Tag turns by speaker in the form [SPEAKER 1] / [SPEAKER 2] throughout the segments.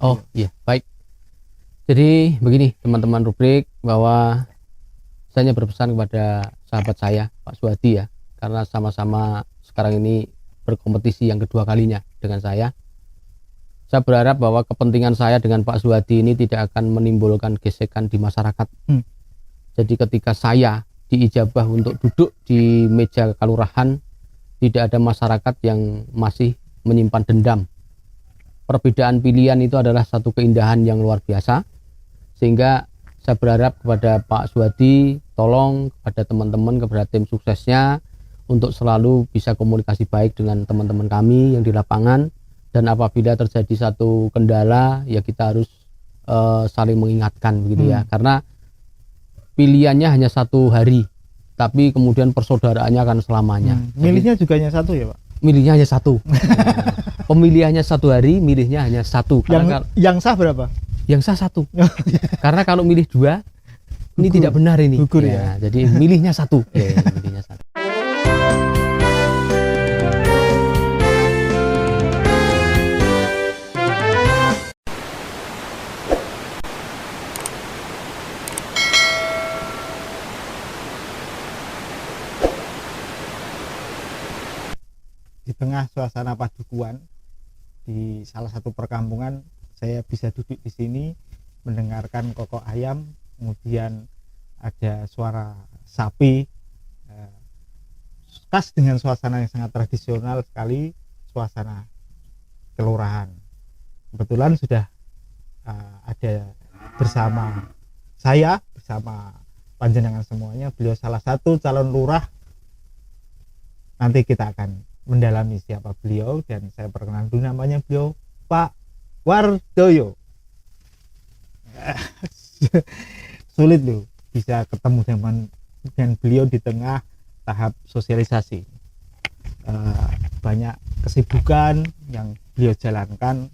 [SPEAKER 1] Oh iya, baik. Jadi begini teman-teman rubrik, bahwa saya hanya berpesan kepada sahabat saya Pak Suhadi ya, karena sama-sama sekarang ini berkompetisi yang kedua kalinya dengan saya. Saya berharap bahwa kepentingan saya dengan Pak Suhadi ini tidak akan menimbulkan gesekan di masyarakat. Jadi ketika saya diijabah untuk duduk di meja kelurahan, tidak ada masyarakat yang masih menyimpan dendam. Perbedaan pilihan itu adalah satu keindahan yang luar biasa, sehingga saya berharap kepada Pak Suhadi, tolong kepada teman-teman, kepada tim suksesnya, untuk selalu bisa komunikasi baik dengan teman-teman kami yang di lapangan, dan apabila terjadi satu kendala ya kita harus saling mengingatkan begitu ya, karena pilihannya hanya 1 hari, tapi kemudian persaudaraannya akan selamanya.
[SPEAKER 2] Milihnya juga hanya 1 ya Pak?
[SPEAKER 1] Milihnya hanya 1. Pemilihannya 1 hari, milihnya hanya 1.
[SPEAKER 2] Yang sah berapa?
[SPEAKER 1] Yang sah 1. Karena kalau milih 2 ini tidak benar ini.
[SPEAKER 2] Gugur ya.
[SPEAKER 1] Jadi milihnya 1. Milihnya 1.
[SPEAKER 2] Di tengah suasana padukuan di salah satu perkampungan, saya bisa duduk di sini mendengarkan kokok ayam, kemudian ada suara sapi, khas dengan suasana yang sangat tradisional sekali, suasana kelurahan. Kebetulan sudah ada bersama saya, bersama panjenengan semuanya, beliau salah satu calon lurah. Nanti kita akan mendalami siapa beliau, dan saya perkenalkan dulu namanya beliau Pak Wardoyo. Sulit loh bisa ketemu dengan beliau di tengah tahap sosialisasi. Banyak kesibukan yang beliau jalankan,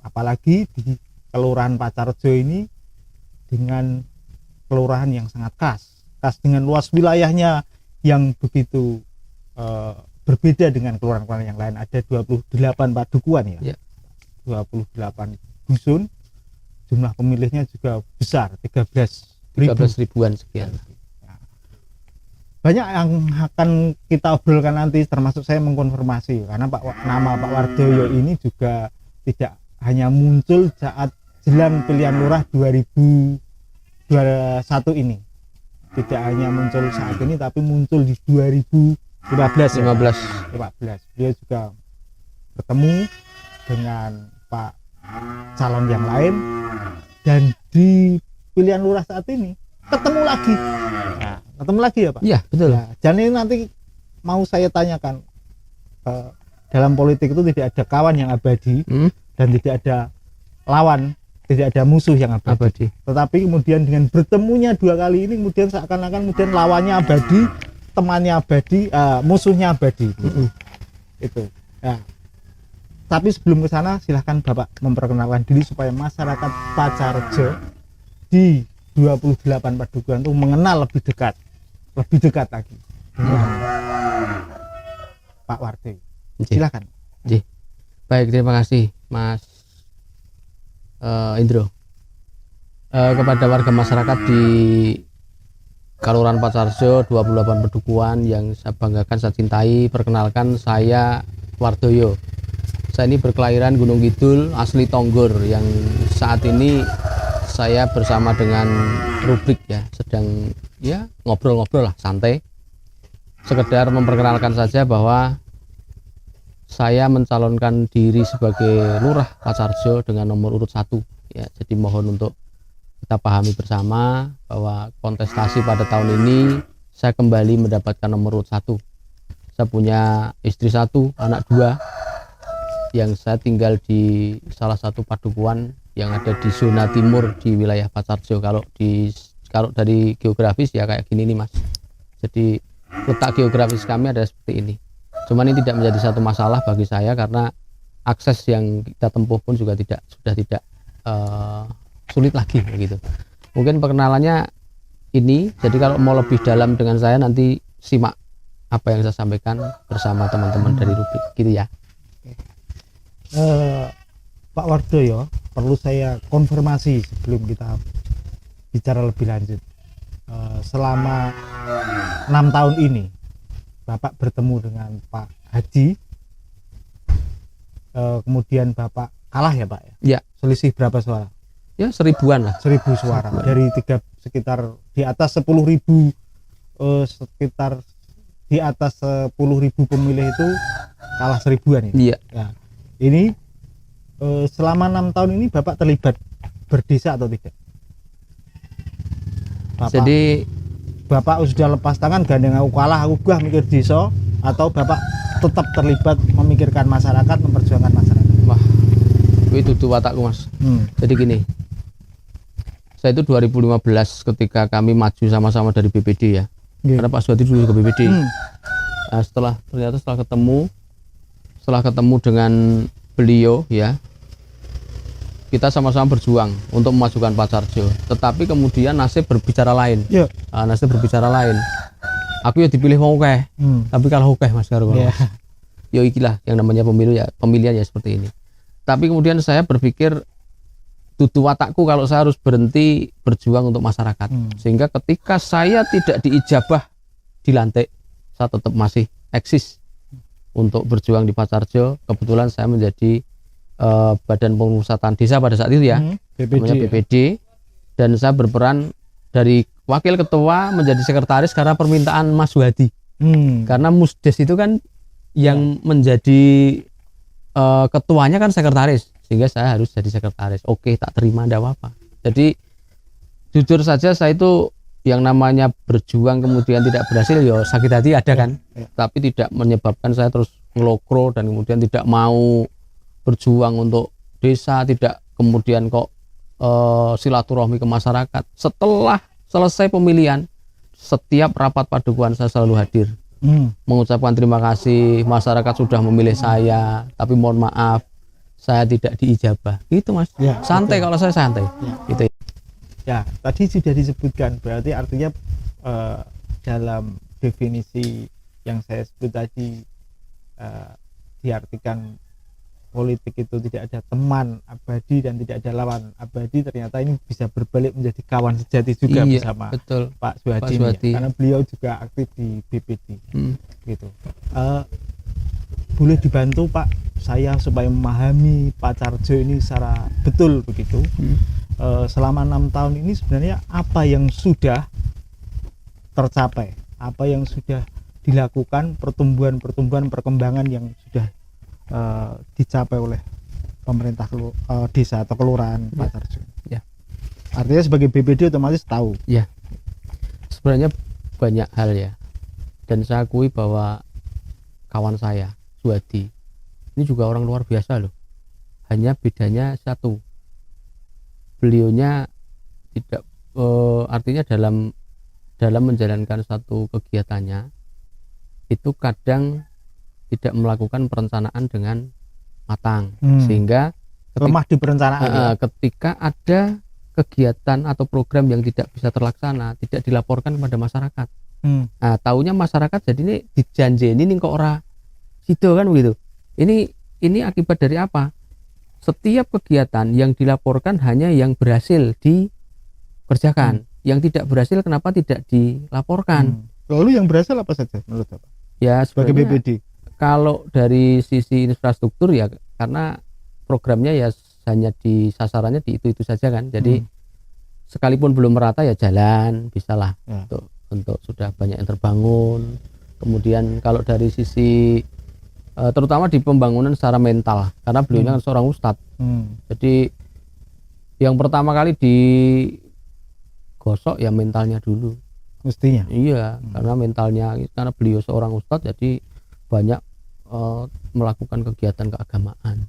[SPEAKER 2] apalagi di Kelurahan Pacarjo ini dengan kelurahan yang sangat khas dengan luas wilayahnya yang begitu berbeda dengan kelurahan-kelurahan yang lain. Ada 28 padukuan ya. 28 dusun, jumlah pemilihnya juga besar, 13
[SPEAKER 1] ribuan sekian.
[SPEAKER 2] Banyak yang akan kita obrolkan nanti, termasuk saya mengkonfirmasi, karena nama Pak Wardoyo ini juga tidak hanya muncul saat jelang pilihan lurah 2021 ini, tidak hanya muncul saat ini, tapi muncul di 2015. Beliau juga bertemu dengan Pak calon yang lain, dan di pilihan lurah saat ini ketemu lagi. Ketemu lagi ya Pak?
[SPEAKER 1] Iya betul.
[SPEAKER 2] Dan ini nanti mau saya tanyakan, dalam politik itu tidak ada kawan yang abadi, dan tidak ada lawan, tidak ada musuh yang abadi. Tetapi kemudian dengan bertemunya 2 kali ini, kemudian seakan-akan kemudian lawannya abadi, temannya abadi, musuhnya abadi. Itu. Tapi sebelum ke sana, silahkan Bapak memperkenalkan diri supaya masyarakat Pacarjo di 28 padukuhan itu mengenal lebih dekat lagi dengan Pak Wardoyo. Silahkan.
[SPEAKER 1] Baik, terima kasih Mas Indro. Kepada warga masyarakat di Kelurahan Pacarjo 28 padukuhan yang saya banggakan, saya cintai, perkenalkan, saya Wardoyo. Saya ini berkelahiran Gunung Kidul, asli Tonggor, yang saat ini saya bersama dengan rubrik ya, sedang ya ngobrol-ngobrol lah, santai. Sekedar memperkenalkan saja bahwa saya mencalonkan diri sebagai lurah Pacarjo dengan nomor urut 1 ya. Jadi mohon untuk kita pahami bersama bahwa kontestasi pada tahun ini saya kembali mendapatkan nomor urut 1. Saya punya istri 1, anak 2, yang saya tinggal di salah satu padukuan yang ada di zona timur di wilayah Pacarjo. Kalau dari geografis ya kayak gini nih Mas. Jadi letak geografis kami ada seperti ini. Cuman ini tidak menjadi satu masalah bagi saya, karena akses yang kita tempuh pun juga sudah tidak sulit lagi begitu. Mungkin perkenalannya ini. Jadi kalau mau lebih dalam dengan saya, nanti simak apa yang saya sampaikan bersama teman-teman dari rubrik gitu ya.
[SPEAKER 2] Pak Wardoyo, perlu saya konfirmasi sebelum kita bicara lebih lanjut. Selama 6 tahun ini Bapak bertemu dengan Pak Haji, kemudian Bapak kalah ya Pak ya?
[SPEAKER 1] Ya.
[SPEAKER 2] Selisih berapa suara?
[SPEAKER 1] Ya 1000-an lah.
[SPEAKER 2] 1000 suara. Dari sekitar di atas 10.000, sekitar di atas 10.000 pemilih itu kalah 1000-an ya?
[SPEAKER 1] Iya.
[SPEAKER 2] Nah, ini selama 6 tahun ini Bapak terlibat berdesa atau tidak?
[SPEAKER 1] Jadi
[SPEAKER 2] Bapak sudah lepas tangan, gandeng aku kalah, aku gua mikir desa, atau Bapak tetap terlibat memikirkan masyarakat, memperjuangkan masyarakat?
[SPEAKER 1] Wah, itu watakku Mas. Jadi gini, saya itu 2015 ketika kami maju sama-sama dari BPD ya. Karena Pak Suwadi dulu ke BPD. Nah, setelah ketemu dengan beliau ya, kita sama-sama berjuang untuk memajukan Pak Sarjo. Tetapi kemudian nasib berbicara lain. Nasib berbicara lain. Aku ya dipilih mau tapi kalah Mas karo. Ya ikilah yang namanya pemilu ya, pemilihan ya seperti ini. Tapi kemudian saya berpikir dudu watakku kalau saya harus berhenti berjuang untuk masyarakat. Sehingga ketika saya tidak diijabah dilantik, saya tetap masih eksis untuk berjuang di Pak Sarjo. Kebetulan saya menjadi Badan Pemusatan Desa pada saat itu ya, namanya BPD, dan saya berperan dari wakil ketua menjadi sekretaris karena permintaan Mas Suwadi. Karena Musdes itu kan yang menjadi ketuanya kan sekretaris, sehingga saya harus jadi sekretaris. Oke, tak terima, tidak apa-apa. Jadi jujur saja saya itu yang namanya berjuang kemudian tidak berhasil ya sakit hati ada kan, tapi tidak menyebabkan saya terus ngelokro dan kemudian tidak mau berjuang untuk desa, tidak kemudian kok silaturahmi ke masyarakat. Setelah selesai pemilihan, setiap rapat padukuhan saya selalu hadir, mengucapkan terima kasih, masyarakat sudah memilih saya, tapi mohon maaf saya tidak diijabah. Itu Mas, santai betul. Kalau saya santai gitu
[SPEAKER 2] ya. Tadi sudah disebutkan, berarti artinya dalam definisi yang saya sebut tadi, diartikan politik itu tidak ada teman abadi dan tidak ada lawan abadi. Ternyata ini bisa berbalik menjadi kawan sejati juga bersama
[SPEAKER 1] betul.
[SPEAKER 2] Pak Suwadi ya, karena beliau juga aktif di BPD gitu. Boleh dibantu Pak saya supaya memahami Pak Sarjo ini secara betul begitu. Selama 6 tahun ini sebenarnya apa yang sudah tercapai, apa yang sudah dilakukan, pertumbuhan perkembangan yang sudah dicapai oleh pemerintah desa atau kelurahan Pak Sarjo. Artinya sebagai BPD otomatis tahu.
[SPEAKER 1] Sebenarnya banyak hal ya, dan saya akui bahwa kawan saya Suwadi ini juga orang luar biasa loh. Hanya bedanya satu, beliaunya tidak artinya dalam menjalankan satu kegiatannya itu kadang tidak melakukan perencanaan dengan matang, sehingga
[SPEAKER 2] lemah di perencanaan.
[SPEAKER 1] Ketika ada kegiatan atau program yang tidak bisa terlaksana, tidak dilaporkan kepada masyarakat. Nah, taunya masyarakat jadi ini dijanjeni nih kok ora sido kan begitu. Ini akibat dari apa? Setiap kegiatan yang dilaporkan hanya yang berhasil dikerjakan, yang tidak berhasil kenapa tidak dilaporkan?
[SPEAKER 2] Lalu yang berhasil apa saja menurut Bapak? Ya sebagai BPD.
[SPEAKER 1] Kalau dari sisi infrastruktur ya karena programnya ya hanya di sasarannya di itu saja kan. Jadi sekalipun belum merata ya jalan bisalah untuk sudah banyak yang terbangun. Kemudian kalau dari sisi terutama di pembangunan secara mental, karena beliau kan seorang ustadz. Jadi yang pertama kali digosok ya mentalnya dulu
[SPEAKER 2] mestinya.
[SPEAKER 1] Karena mentalnya, karena beliau seorang ustadz jadi banyak melakukan kegiatan keagamaan.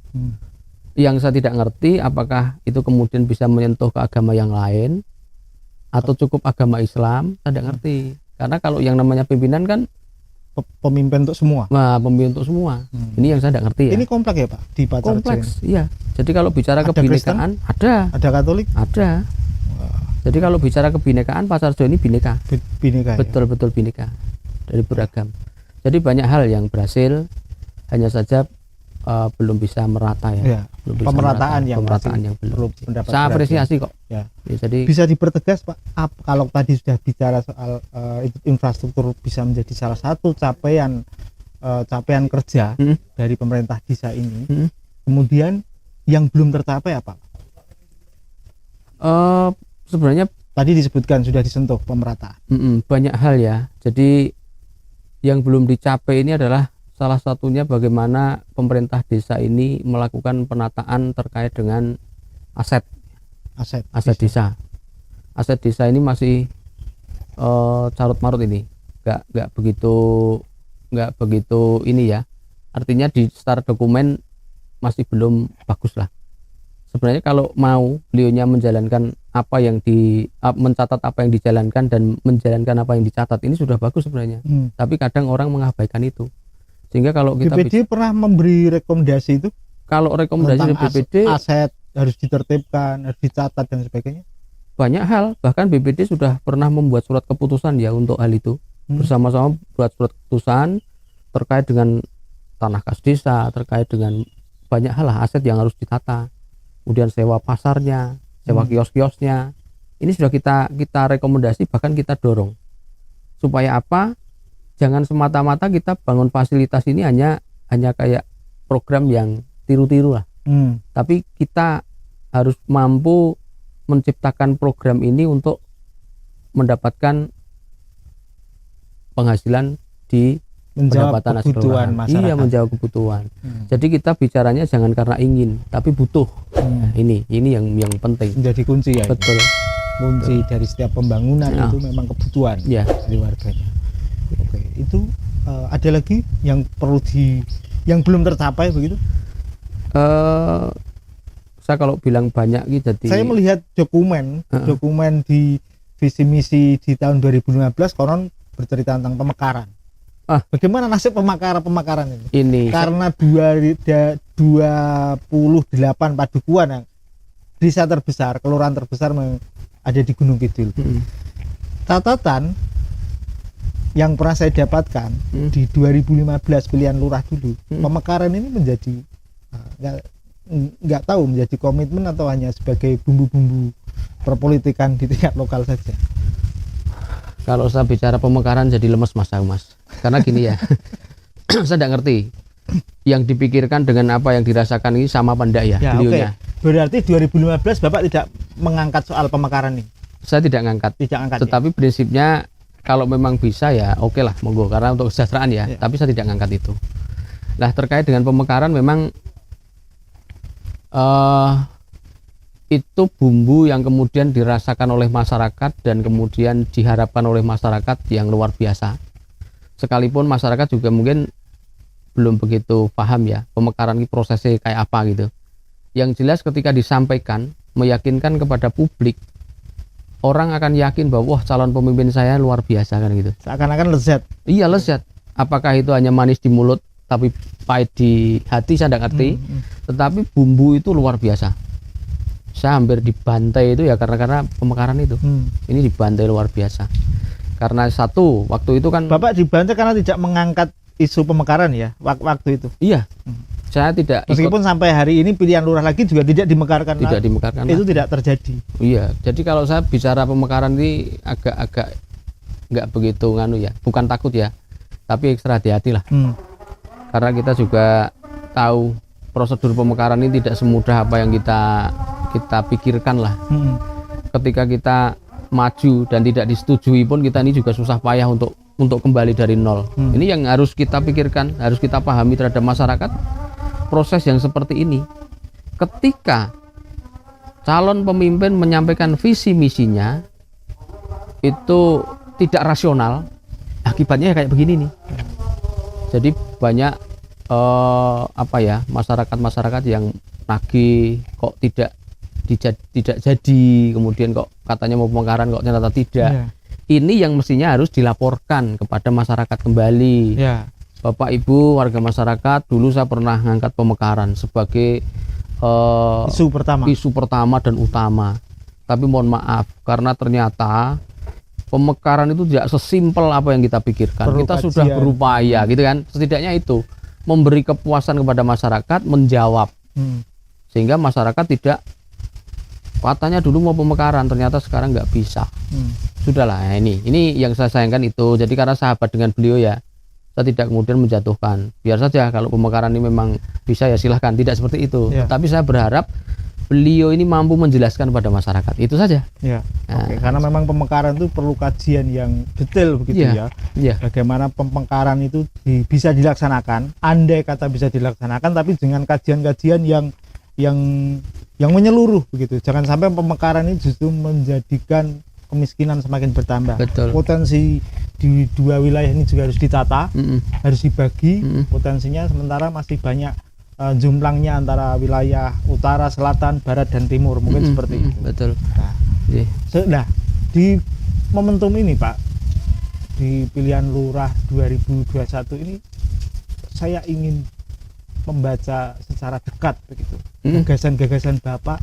[SPEAKER 1] Yang saya tidak ngerti apakah itu kemudian bisa menyentuh ke agama yang lain atau cukup agama Islam, saya tidak ngerti. Karena kalau yang namanya pimpinan kan
[SPEAKER 2] pemimpin untuk semua.
[SPEAKER 1] Nah, pemimpin untuk semua. Ini yang saya tidak ngerti ya.
[SPEAKER 2] Ini kompleks ya Pak di Pak Sarjo.
[SPEAKER 1] Kompleks, iya. Jadi kalau bicara kebinekaan ada
[SPEAKER 2] Katolik,
[SPEAKER 1] ada. Jadi kalau bicara kebinekaan Pak Sarjo ini bineka. Betul-betul bineka dari beragam. Jadi banyak hal yang berhasil, hanya saja belum bisa merata ya. Belum bisa
[SPEAKER 2] pemerataan
[SPEAKER 1] merata,
[SPEAKER 2] yang
[SPEAKER 1] belum.
[SPEAKER 2] mendapat
[SPEAKER 1] Saya apresiasi kok.
[SPEAKER 2] Ya.
[SPEAKER 1] Jadi
[SPEAKER 2] bisa dipertegas Pak, kalau tadi sudah bicara soal infrastruktur bisa menjadi salah satu capaian kerja dari pemerintah desa ini. Kemudian yang belum tercapai apa?
[SPEAKER 1] Sebenarnya
[SPEAKER 2] tadi disebutkan sudah disentuh pemerataan.
[SPEAKER 1] Banyak hal ya. Jadi yang belum dicapai ini adalah salah satunya bagaimana pemerintah desa ini melakukan penataan terkait dengan aset desa. Aset desa ini masih carut marut ini, nggak begitu ini ya. Artinya di secara dokumen masih belum bagus lah. Sebenarnya kalau mau beliaunya menjalankan mencatat apa yang dijalankan dan menjalankan apa yang dicatat, ini sudah bagus sebenarnya. Tapi kadang orang mengabaikan itu. Sehingga kalau kita
[SPEAKER 2] BPD pernah memberi rekomendasi itu?
[SPEAKER 1] Kalau rekomendasi dari BPD,
[SPEAKER 2] aset harus ditertibkan, harus dicatat dan sebagainya.
[SPEAKER 1] Banyak hal, bahkan BPD sudah pernah membuat surat keputusan ya untuk hal itu. Bersama-sama buat surat keputusan terkait dengan tanah kas desa, terkait dengan banyak hal lah, aset yang harus ditata. Kemudian sewa pasarnya, sewa kios-kiosnya. Ini sudah kita rekomendasi, bahkan kita dorong. Supaya apa? Jangan semata-mata kita bangun fasilitas ini hanya kayak program yang tiru-tiru lah. Tapi kita harus mampu menciptakan program ini untuk mendapatkan penghasilan di pendapatan kebutuhan masyarakat. Iya, menjawab kebutuhan. Jadi kita bicaranya jangan karena ingin, tapi butuh. Nah, ini yang penting.
[SPEAKER 2] Menjadi kunci ya.
[SPEAKER 1] Betul.
[SPEAKER 2] Kunci dari setiap pembangunan itu memang kebutuhan dari warganya. Oke, itu ada lagi yang yang belum tercapai begitu?
[SPEAKER 1] Saya kalau bilang banyak gitu. Jadi
[SPEAKER 2] saya melihat dokumen di visi misi di tahun 2015 konon bercerita tentang pemekaran. Bagaimana nasib pemekaran ini? Karena 28 padukuhan yang desa terbesar, kelurahan terbesar ada di Gunung Kidul. Catatan yang pernah saya dapatkan di 2015 pilihan lurah dulu, pemekaran ini menjadi nggak tahu menjadi komitmen atau hanya sebagai bumbu-bumbu perpolitikan di tingkat lokal saja.
[SPEAKER 1] Kalau saya bicara pemekaran jadi lemes mas. Karena gini ya, saya tidak ngerti yang dipikirkan dengan apa yang dirasakan ini sama apa enggak ya beliaunya.
[SPEAKER 2] Berarti 2015 Bapak tidak mengangkat soal pemekaran ini?
[SPEAKER 1] Saya tidak ngangkat. Tetapi prinsipnya kalau memang bisa ya oke lah, monggo, karena untuk kesejahteraan ya. Tapi saya tidak ngangkat itu. Nah, terkait dengan pemekaran memang itu bumbu yang kemudian dirasakan oleh masyarakat dan kemudian diharapkan oleh masyarakat yang luar biasa. Sekalipun masyarakat juga mungkin belum begitu paham ya pemekaran ini prosesnya kayak apa gitu. Yang jelas ketika disampaikan, meyakinkan kepada publik, orang akan yakin bahwa wah, calon pemimpin saya luar biasa kan gitu.
[SPEAKER 2] Seakan-akan lezat.
[SPEAKER 1] Iya, lezat. Apakah itu hanya manis di mulut tapi pahit di hati, saya tidak ngerti. Tetapi bumbu itu luar biasa. Saya hampir dibantai itu ya karena pemekaran itu. Ini dibantai luar biasa. Karena satu, waktu itu kan
[SPEAKER 2] Bapak dibantai karena tidak mengangkat isu pemekaran ya waktu itu.
[SPEAKER 1] Iya. Saya tidak
[SPEAKER 2] meskipun sampai hari ini pilihan lurah lagi juga tidak dimekarkan.
[SPEAKER 1] Tidak dimekarkan.
[SPEAKER 2] Itu tidak terjadi.
[SPEAKER 1] Iya. Jadi kalau saya bicara pemekaran ini agak nggak begitu ya. Bukan takut ya. Tapi ekstra hati-hati lah. Karena kita juga tahu prosedur pemekaran ini tidak semudah apa yang kita pikirkan lah. Ketika kita maju dan tidak disetujui pun kita ini juga susah payah untuk kembali dari nol. Ini yang harus kita pikirkan, harus kita pahami terhadap masyarakat. Proses yang seperti ini, ketika calon pemimpin menyampaikan visi misinya itu tidak rasional, akibatnya kayak begini nih. Jadi banyak masyarakat yang nagih kok tidak jadi, kemudian kok katanya mau pemekaran kok ternyata tidak. Ini yang mestinya harus dilaporkan kepada masyarakat kembali. Bapak Ibu warga masyarakat, dulu saya pernah ngangkat pemekaran sebagai isu pertama dan utama. Tapi mohon maaf karena ternyata pemekaran itu tidak sesimpel apa yang kita pikirkan. Kita sudah berupaya gitu kan, setidaknya itu memberi kepuasan kepada masyarakat, menjawab, sehingga masyarakat tidak katanya dulu mau pemekaran, ternyata sekarang nggak bisa. Sudahlah, ini yang saya sayangkan itu. Jadi karena sahabat dengan beliau ya, saya tidak kemudian menjatuhkan. Biar saja kalau pemekaran ini memang bisa ya silahkan, tidak seperti itu.
[SPEAKER 2] Ya.
[SPEAKER 1] Tapi saya berharap beliau ini mampu menjelaskan kepada masyarakat, itu saja.
[SPEAKER 2] Ya, oke. Karena memang pemekaran itu perlu kajian yang detail begitu ya.
[SPEAKER 1] Iya.
[SPEAKER 2] Bagaimana pemekaran itu bisa dilaksanakan, andai kata bisa dilaksanakan, tapi dengan kajian-kajian yang menyeluruh begitu. Jangan sampai pemekaran ini justru menjadikan kemiskinan semakin bertambah.
[SPEAKER 1] Betul.
[SPEAKER 2] Potensi di dua wilayah ini juga harus ditata, harus dibagi potensinya, sementara masih banyak jumlahnya antara wilayah utara, selatan, barat, dan timur, mungkin seperti itu.
[SPEAKER 1] Betul.
[SPEAKER 2] Nah, di momentum ini Pak, di pilihan lurah 2021 ini, saya ingin membaca secara dekat begitu gagasan-gagasan Bapak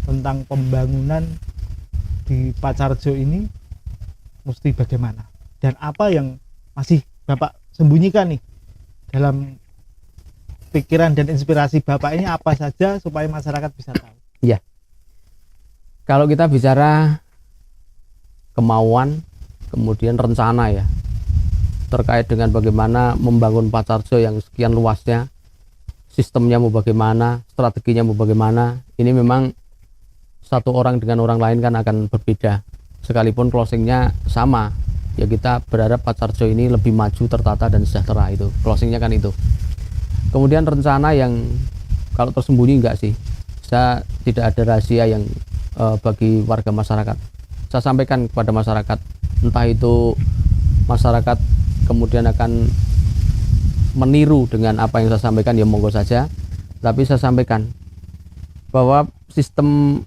[SPEAKER 2] tentang pembangunan di Pacarjo ini mesti bagaimana, dan apa yang masih Bapak sembunyikan nih dalam pikiran dan inspirasi Bapak ini, apa saja supaya masyarakat bisa tahu.
[SPEAKER 1] Ya, kalau kita bicara kemauan kemudian rencana ya terkait dengan bagaimana membangun Pacarjo yang sekian luasnya, sistemnya mau bagaimana, strateginya mau bagaimana, ini memang satu orang dengan orang lain kan akan berbeda, sekalipun closingnya sama ya. Kita berharap Pacarjo ini lebih maju, tertata, dan sejahtera, itu closingnya kan itu. Kemudian rencana yang kalau tersembunyi enggak sih, saya tidak ada rahasia yang bagi warga masyarakat. Saya sampaikan kepada masyarakat, entah itu masyarakat kemudian akan meniru dengan apa yang saya sampaikan ya monggo saja, tapi saya sampaikan bahwa sistem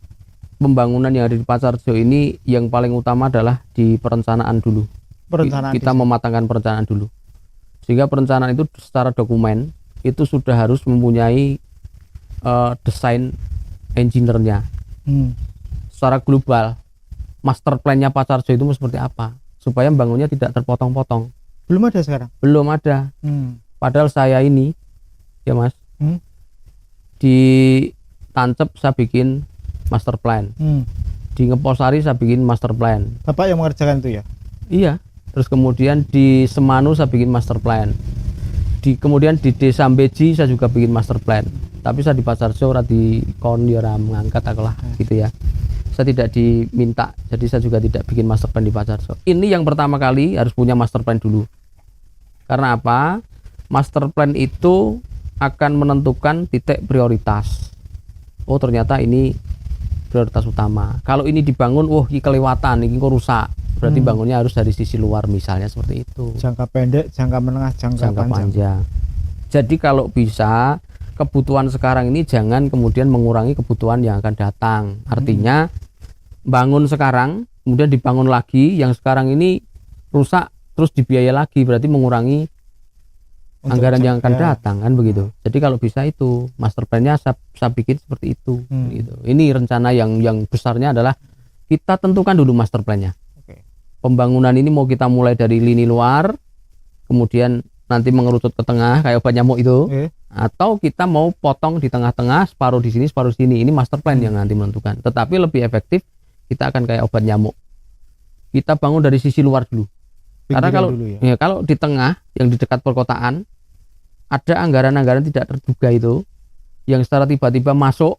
[SPEAKER 1] pembangunan yang ada di Pacarjo ini yang paling utama adalah di perencanaan dulu. Kita mematangkan perencanaan dulu, sehingga perencanaan itu secara dokumen itu sudah harus mempunyai desain engineer-nya. Secara global master plan-nya Pacarjo itu seperti apa supaya bangunnya tidak terpotong-potong.
[SPEAKER 2] Belum ada sekarang? Belum ada.
[SPEAKER 1] Padahal saya ini ya Mas, di Tancep saya bikin master plan, di Ngeposari saya bikin master plan.
[SPEAKER 2] Bapak yang mengerjakan itu ya?
[SPEAKER 1] Iya. Terus kemudian di Semanu saya bikin master plan. Kemudian di Desa Beji saya juga bikin master plan. Tapi saya di Pacarjo di kon ya mengangkat akulah gitu ya. Saya tidak diminta, jadi saya juga tidak bikin master plan di Pacarjo. Ini yang pertama kali harus punya master plan dulu. Karena apa? Master plan itu akan menentukan titik prioritas. Oh ternyata ini prioritas utama. Kalau ini dibangun, ini kelewatan, ini kok rusak. Berarti bangunnya harus dari sisi luar misalnya, seperti itu.
[SPEAKER 2] Jangka pendek, jangka menengah, jangka panjang.
[SPEAKER 1] Jadi kalau bisa kebutuhan sekarang ini jangan kemudian mengurangi kebutuhan yang akan datang. Artinya bangun sekarang, kemudian dibangun lagi, yang sekarang ini rusak terus dibiayai lagi, berarti mengurangi anggaran yang akan datang, kan begitu. Jadi kalau bisa itu master plan-nya saya bikin seperti itu. Gitu. Ini rencana yang besarnya adalah kita tentukan dulu master plan-nya. Pembangunan ini mau kita mulai dari lini luar, kemudian nanti mengerucut ke tengah kayak obat nyamuk itu, atau kita mau potong di tengah-tengah, separuh di sini, separuh di sini. Ini master plan yang nanti menentukan. Tetapi lebih efektif kita akan kayak obat nyamuk. Kita bangun dari sisi luar dulu. Karena kalau di tengah yang di dekat perkotaan ada anggaran-anggaran tidak terduga itu yang secara tiba-tiba masuk,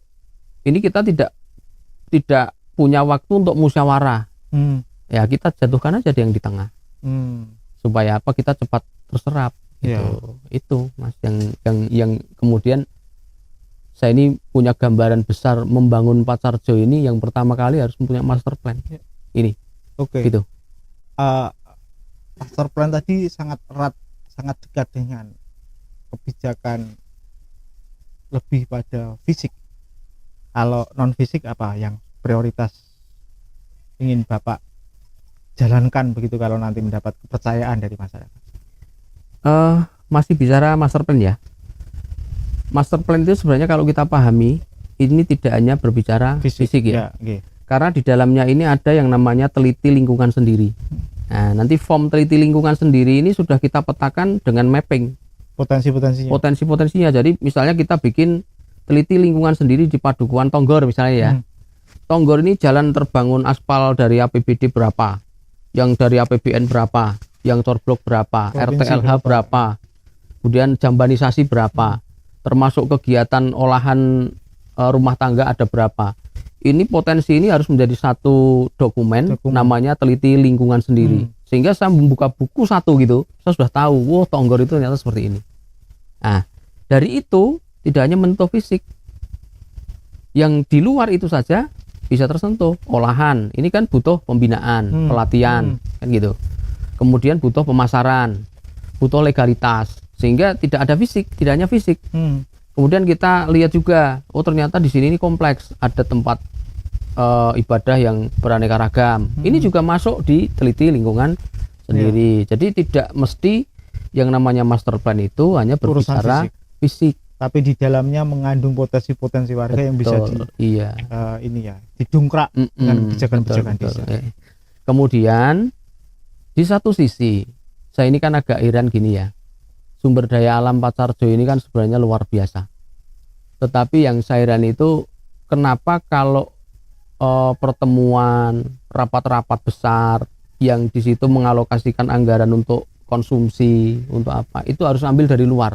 [SPEAKER 1] ini kita tidak punya waktu untuk musyawarah. Ya kita jatuhkan aja yang di tengah, supaya apa, kita cepat terserap gitu. Itu Mas yang kemudian saya ini punya gambaran besar membangun Pacarjo ini, yang pertama kali harus mempunyai master plan ini. Gitu.
[SPEAKER 2] Master plan tadi sangat erat, sangat dekat dengan kebijakan, lebih pada fisik. Kalau non fisik apa yang prioritas ingin Bapak jalankan begitu kalau nanti mendapat kepercayaan dari masyarakat?
[SPEAKER 1] Masih bicara master plan ya. Master plan itu sebenarnya kalau kita pahami ini tidak hanya berbicara fisik ya. Karena di dalamnya ini ada yang namanya teliti lingkungan sendiri. Nah, nanti form teliti lingkungan sendiri ini sudah kita petakan dengan mapping. Potensi-potensinya. Jadi misalnya kita bikin teliti lingkungan sendiri di Padukuhan Tonggor misalnya ya. Tonggor ini jalan terbangun aspal dari APBD berapa, yang dari APBN berapa, yang corblok berapa, RTLH berapa, kemudian jambanisasi berapa, termasuk kegiatan olahan rumah tangga ada berapa. Ini potensi ini harus menjadi satu dokumen. Namanya teliti lingkungan sendiri. Sehingga saya membuka buku satu gitu, saya sudah tahu, wah Tonggor itu ternyata seperti ini. Nah, dari itu tidak hanya menyentuh fisik, yang di luar itu saja bisa tersentuh. Olahan, ini kan butuh pembinaan, pelatihan, kan gitu. Kemudian butuh pemasaran, butuh legalitas, sehingga tidak ada fisik, tidak hanya fisik. Kemudian kita lihat juga, oh ternyata di sini ini kompleks, ada tempat ibadah yang beraneka ragam. Ini juga masuk di teliti lingkungan sendiri. Jadi tidak mesti yang namanya master plan itu hanya berbicara fisik, tapi di dalamnya mengandung potensi-potensi warga. Betul, yang bisa didongkrak dengan kebijakan-kebijakan desa. Kemudian di satu sisi saya ini kan agak heran gini ya, sumber daya alam Patsarjo ini kan sebenarnya luar biasa, tetapi yang saya heran itu kenapa kalau pertemuan rapat-rapat besar yang di situ mengalokasikan anggaran untuk konsumsi, untuk apa, itu harus ambil dari luar.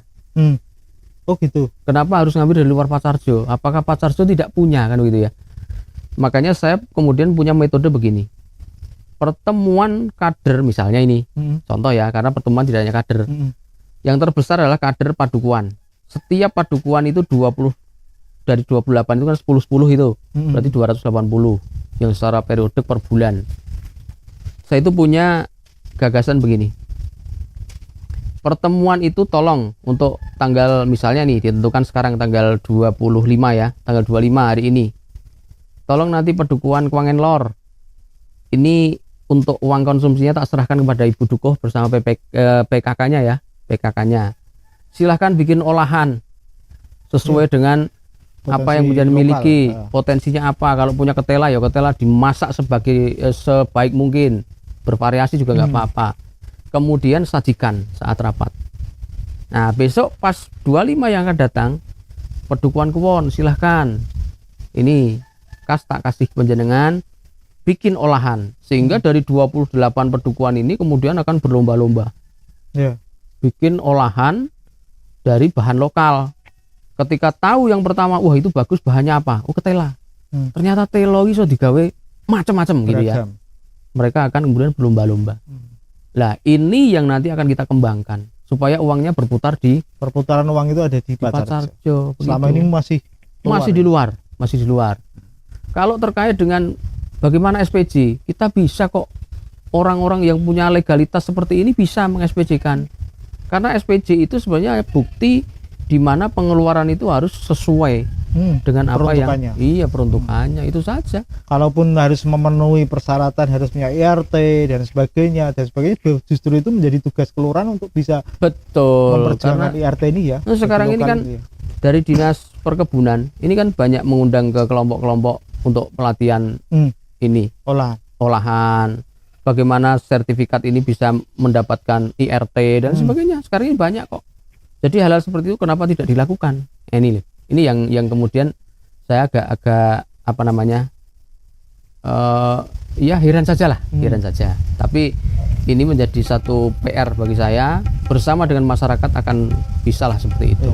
[SPEAKER 1] Oh gitu. Kenapa harus ngambil dari luar Patsarjo? Apakah Patsarjo tidak punya, kan begitu ya? Makanya saya kemudian punya metode begini. Pertemuan kader misalnya ini, contoh ya, karena pertemuan tidak hanya kader. Yang terbesar adalah kader padukuhan. Setiap padukuhan itu 20, dari 28 itu kan 10-10 itu, berarti 280 yang secara periodik per bulan. Saya itu punya gagasan begini. Pertemuan itu tolong untuk tanggal misalnya nih ditentukan sekarang tanggal 25 ya, tanggal 25 hari ini. Tolong nanti Padukuhan Kwangen Lor ini untuk uang konsumsinya tak serahkan kepada Ibu Dukuh bersama PKK-nya ya, PKK-nya. Silahkan bikin olahan sesuai dengan potensi apa yang menjadi miliki, potensinya apa. Kalau punya ketela ya ketela dimasak sebaik mungkin, bervariasi juga nggak apa-apa. Kemudian sajikan saat rapat. Nah besok pas 25 yang akan datang, Padukuhan Kuwon silahkan ini tak kasih penjenengan bikin olahan, sehingga dari 28 padukuhan ini kemudian akan berlomba-lomba bikin olahan dari bahan lokal. Ketika tahu yang pertama, wah itu bagus, bahannya apa? Oh ketela. Ternyata telo iso digawe macam-macam gitu ya. Mereka akan kemudian berlomba-lomba. Nah ini yang nanti akan kita kembangkan supaya uangnya berputar di
[SPEAKER 2] perputaran uang itu ada di Patsarjo. Selama ini masih
[SPEAKER 1] di luar. Kalau terkait dengan bagaimana SPJ, kita bisa kok, orang-orang yang punya legalitas seperti ini bisa meng-SPJ-kan. Karena SPJ itu sebenarnya bukti di mana pengeluaran itu harus sesuai dengan apa yang peruntukannya, itu saja. Kalaupun harus memenuhi persyaratan, harus punya IRT dan sebagainya, justru itu menjadi tugas kelurahan untuk bisa memperjuangkan IRT ini ya. Nah, sekarang ini kan dari Dinas Perkebunan ini kan banyak mengundang ke kelompok-kelompok untuk pelatihan ini olahan, bagaimana sertifikat ini bisa mendapatkan IRT dan sebagainya. Sekarang ini banyak kok. Jadi hal-hal seperti itu kenapa tidak dilakukan? Ini yang kemudian saya agak apa namanya, heran saja. Tapi ini menjadi satu PR bagi saya, bersama dengan masyarakat akan bisalah seperti itu.